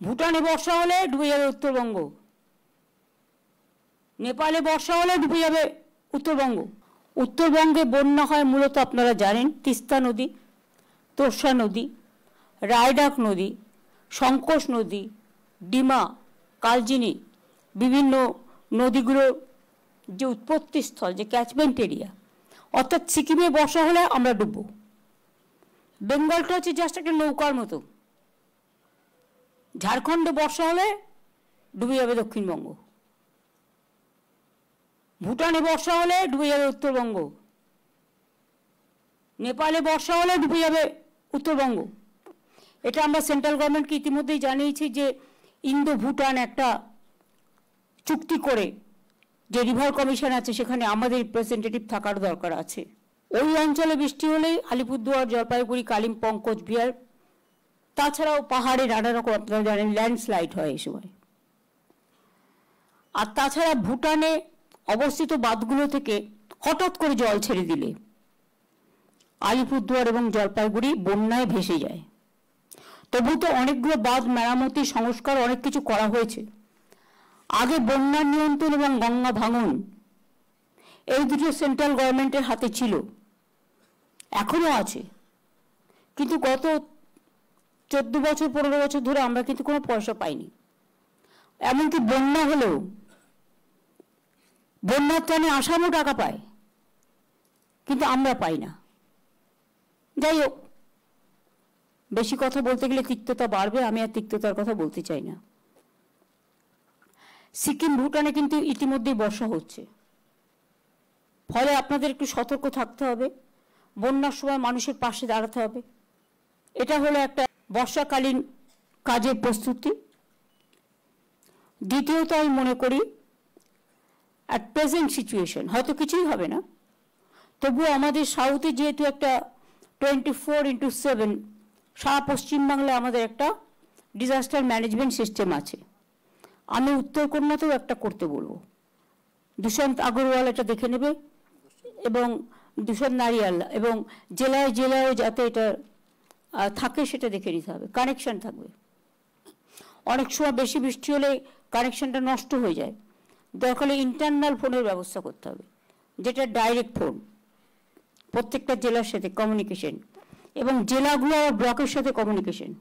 ভুটানে বর্ষা হলে ডুবে যাবে উত্তরবঙ্গ, নেপালে বর্ষা হলে ডুবে যাবে উত্তরবঙ্গ। উত্তরবঙ্গে বন্যা হয় মূলত আপনারা জানেন তিস্তা নদী, তোর্ষা নদী, রায়ডাক নদী, সংকোষ নদী, ডিমা, কালচিনি, বিভিন্ন নদীগুলোর যে উৎপত্তিস্থল, যে ক্যাচমেন্ট এরিয়া, অর্থাৎ সিকিমে বর্ষা হলে আমরা ডুববো। বেঙ্গলটা হচ্ছে জাস্ট একটা নৌকার মতো। ঝাড়খণ্ডে বর্ষা হলে ডুবে যাবে দক্ষিণবঙ্গ, ভুটানে বর্ষা হলে ডুবে যাবে উত্তরবঙ্গ, নেপালে বর্ষা হলে ডুবে যাবে উত্তরবঙ্গ। এটা আমরা সেন্ট্রাল গভর্নমেন্টকে ইতিমধ্যেই জানিয়েছি যে ইন্দো ভুটান একটা চুক্তি করে যে রিভার কমিশন আছে সেখানে আমাদের রিপ্রেজেন্টেটিভ থাকার দরকার আছে। ওই অঞ্চলে বৃষ্টি হলেই আলিপুরদুয়ার, জলপাইগুড়ি, কালিম্পং, কোচবিহার, তাছাড়াও পাহাড়ে নানা রকম আপনারা জানেন ল্যান্ডস্লাইড হয় এই সময়। আর তাছাড়া ভুটানে অবস্থিত বাঁধগুলো থেকে হঠাৎ করে জল ছেড়ে দিলে আলিপুরদুয়ার এবং জলপাইগুড়ি বন্যায় ভেসে যায়। তবু তো অনেকগুলো বাঁধ মেরামতি, সংস্কার, অনেক কিছু করা হয়েছে। আগে বন্যা নিয়ন্ত্রণ এবং গঙ্গা ভাঙন এই দুটো সেন্ট্রাল গভর্নমেন্টের হাতে ছিল, এখনো আছে, কিন্তু গত 14 বছর 15 বছর ধরে আমরা কিন্তু কোনো পয়সা পাইনি। এমনকি বন্যা হলেও বন্যার ত্রাণে আসামও টাকা পায়, কিন্তু আমরা পাই না। যাই হোক, বেশি কথা বলতে গেলে তিক্ততা বাড়বে, আমি আর তিক্ততার কথা বলতে চাই না। সিকিম, ভুটানে কিন্তু ইতিমধ্যেই বর্ষা হচ্ছে, ফলে আপনাদের একটু সতর্ক থাকতে হবে, বন্যার সময় মানুষের পাশে দাঁড়াতে হবে। এটা হলো একটা বর্ষাকালীন কাজের প্রস্তুতি। দ্বিতীয়ত আমি মনে করি অ্যাট প্রেজেন্ট সিচুয়েশন হয়তো কিছুই হবে না, তবুও আমাদের সাউথে যেহেতু একটা 24x7 সারা পশ্চিমবাংলায় আমাদের একটা ডিজাস্টার ম্যানেজমেন্ট সিস্টেম আছে। আমি উত্তরকন্যাতেও একটা করতে বলবো, দুষ্যন্ত আগরওয়াল এটা দেখে নেবে, এবং দুষ্যন্ত নারিয়াল, এবং জেলায় জেলায়ও যাতে এটা থাকে সেটা দেখে নিতে হবে, কানেকশন থাকবে। অনেক সময় বেশি বৃষ্টি হলে কানেকশনটা নষ্ট হয়ে যায়, দরকার হলে ইন্টারনাল ফোনের ব্যবস্থা করতে হবে, যেটা ডাইরেক্ট ফোন, প্রত্যেকটা জেলার সাথে কমিউনিকেশন, এবং জেলাগুলো আর ব্লকের সাথে কমিউনিকেশন।